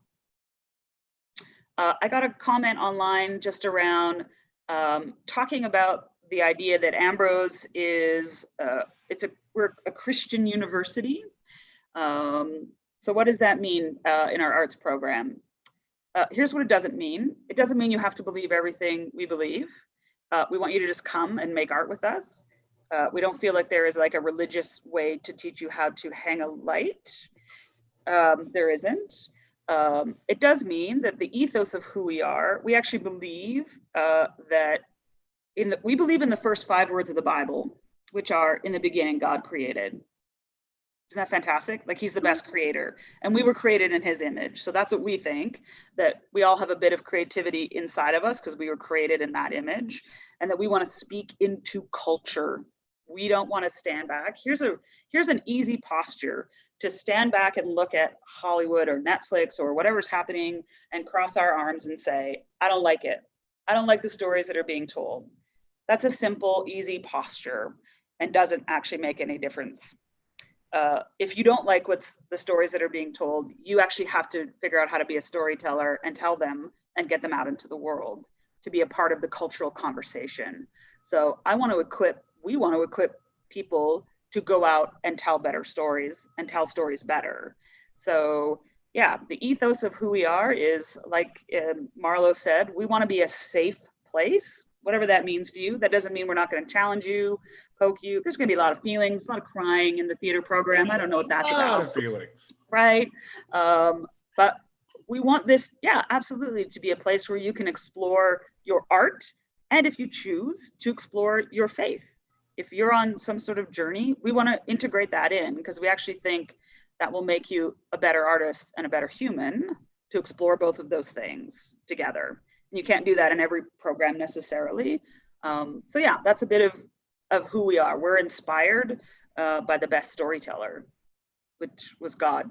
I got a comment online just around talking about the idea that Ambrose is, we're a Christian university. So what does that mean in our arts program? Here's what it doesn't mean. It doesn't mean you have to believe everything we believe. We want you to just come and make art with us. We don't feel like there is like a religious way to teach you how to hang a light. There isn't. It does mean that the ethos of who we are, we actually believe that we believe in the first 5 words of the Bible, which are, in the beginning, God created. Isn't that fantastic? Like, he's the best creator, and we were created in his image. So that's what we think, that we all have a bit of creativity inside of us because we were created in that image, and that we want to speak into culture. We don't want to stand back. Here's an easy posture to stand back and look at Hollywood or Netflix or whatever's happening and cross our arms and say, I don't like it. I don't like the stories that are being told. That's a simple, easy posture and doesn't actually make any difference. If you don't like what's the stories that are being told, you actually have to figure out how to be a storyteller and tell them and get them out into the world to be a part of the cultural conversation. So we want to equip people to go out and tell better stories and tell stories better. So yeah, the ethos of who we are is, like Marlo said, we want to be a safe place. whatever that means for you. That doesn't mean we're not going to challenge you, poke you. There's going to be a lot of feelings, a lot of crying in the theater program. I don't know what that's A lot about. of feelings. Right? But we want this, yeah, absolutely, to be a place where you can explore your art, and if you choose to explore your faith. If you're on some sort of journey, we want to integrate that in, because we actually think that will make you a better artist and a better human, to explore both of those things together. And you can't do that in every program necessarily. So yeah, that's a bit of who we are. We're inspired by the best storyteller, which was God,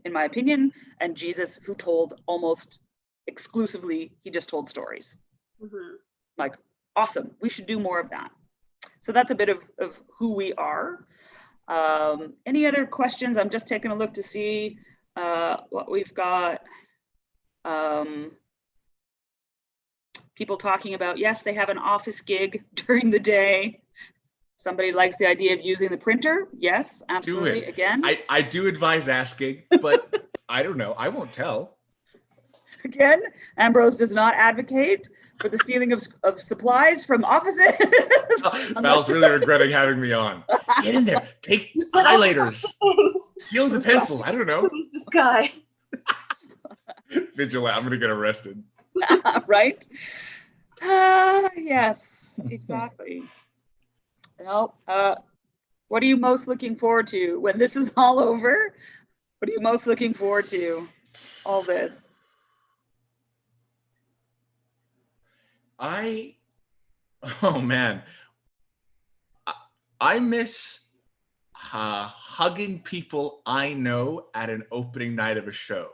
in my opinion, and Jesus, who told almost exclusively, he just told stories. Mm-hmm. Like, awesome, we should do more of that. So that's a bit of who we are. Any other questions? I'm just taking a look to see what we've got. People talking about, yes, they have an office gig during the day. Somebody likes the idea of using the printer. Yes, absolutely. Do it. Again, I do advise asking, but I don't know. I won't tell. again, Ambrose does not advocate for the stealing of supplies from offices. Val's really regretting having me on. Get in there. Take highlighters. Deal with the pencils. I don't know. Who is this guy? Vigilant. I'm going to get arrested. Right? Yes, exactly. No, what are you most looking forward to when this is all over? What are you most looking forward to? All this. Oh man. I miss hugging people I know at an opening night of a show.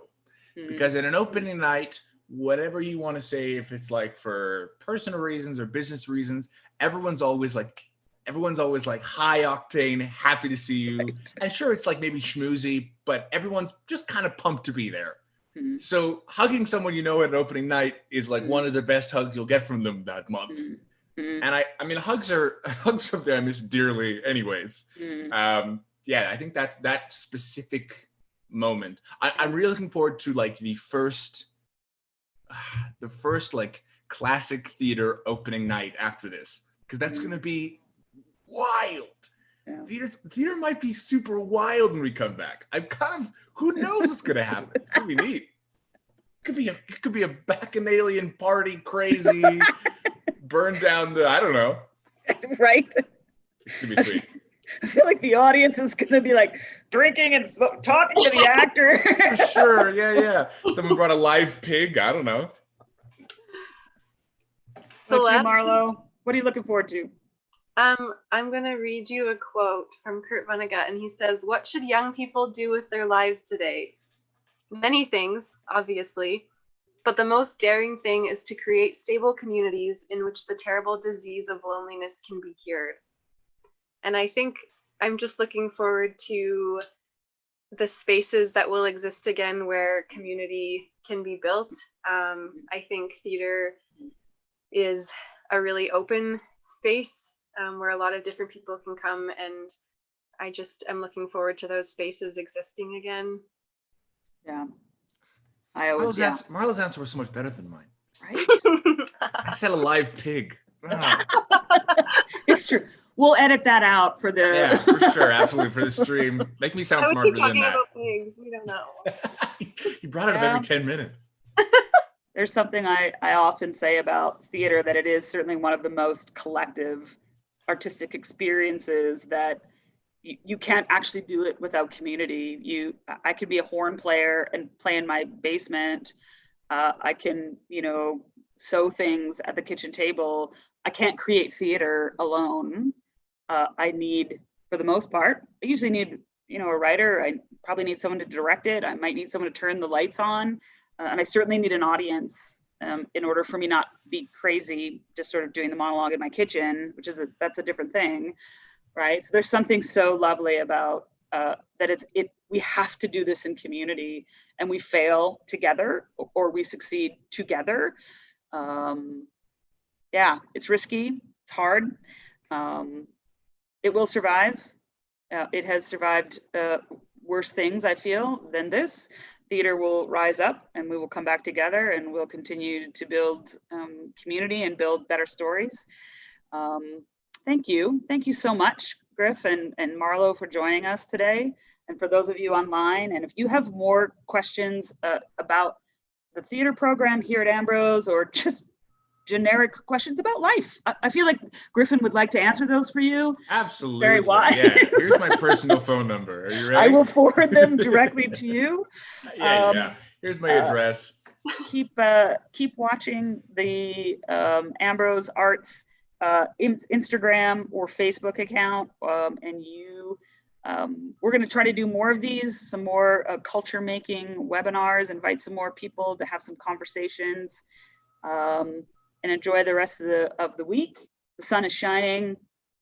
Because at an opening night, whatever you want to say, if it's like for personal reasons or business reasons, everyone's always like high octane, happy to see you. Right. And sure, it's like maybe schmoozy, but everyone's just kind of pumped to be there. Mm-hmm. So hugging someone you know at an opening night is like one of the best hugs you'll get from them that month. Mm-hmm. And I mean, hugs something I miss dearly anyways. Mm-hmm. Yeah, I think that specific moment, I'm really looking forward to like the first like classic theater opening night after this, because that's going to be wild. Yeah. Theater might be super wild when we come back. Who knows what's going to happen? It's going to be neat. It could be a bacchanalian party, crazy, burn down I don't know. Right. It's going to be sweet. I feel like the audience is going to be like drinking and talking to the actor. For sure. Yeah. Someone brought a live pig. I don't know. So you, Marlo, what are you looking forward to? I'm going to read you a quote from Kurt Vonnegut, and he says, "What should young people do with their lives today? Many things, obviously, but the most daring thing is to create stable communities in which the terrible disease of loneliness can be cured." And I think I'm just looking forward to the spaces that will exist again where community can be built. I think theater is a really open space where a lot of different people can come, and I just am looking forward to those spaces existing again. Yeah. Marlo's answer was so much better than mine. Right? I said a live pig. It's true. We'll edit that out for the. Yeah, for sure, absolutely, for the stream. Make me sound smarter than that. About pigs. We don't know. You brought it up every 10 minutes. There's something I often say about theater, that it is certainly one of the most collective artistic experiences, that you can't actually do it without community. I could be a horn player and play in my basement. I can, sew things at the kitchen table. I can't create theater alone. I need, for the most part, I usually need, a writer. I probably need someone to direct it. I might need someone to turn the lights on. And I certainly need an audience in order for me not be crazy, just sort of doing the monologue in my kitchen, that's a different thing, right? So there's something so lovely about that we have to do this in community, and we fail together or we succeed together. Yeah, it's risky, it's hard. It will survive. It has survived worse things, I feel, than this, theater will rise up and we will come back together and we'll continue to build community and build better stories. Thank you. Thank you so much, Griff and Marlo, for joining us today. And for those of you online, and if you have more questions about the theater program here at Ambrose or just generic questions about life, I feel like Griffin would like to answer those for you. Absolutely. Very wise. Yeah. Here's my personal phone number. Are you ready? I will forward them directly to you. Yeah. Here's my address. Keep watching the Ambrose Arts Instagram or Facebook account, and we're going to try to do more of these, some more culture making webinars, invite some more people to have some conversations, and enjoy the rest of the week. The sun is shining,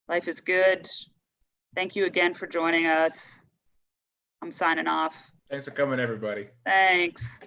life is good. Thank you again for joining us. I'm signing off. Thanks for coming, everybody. Thanks.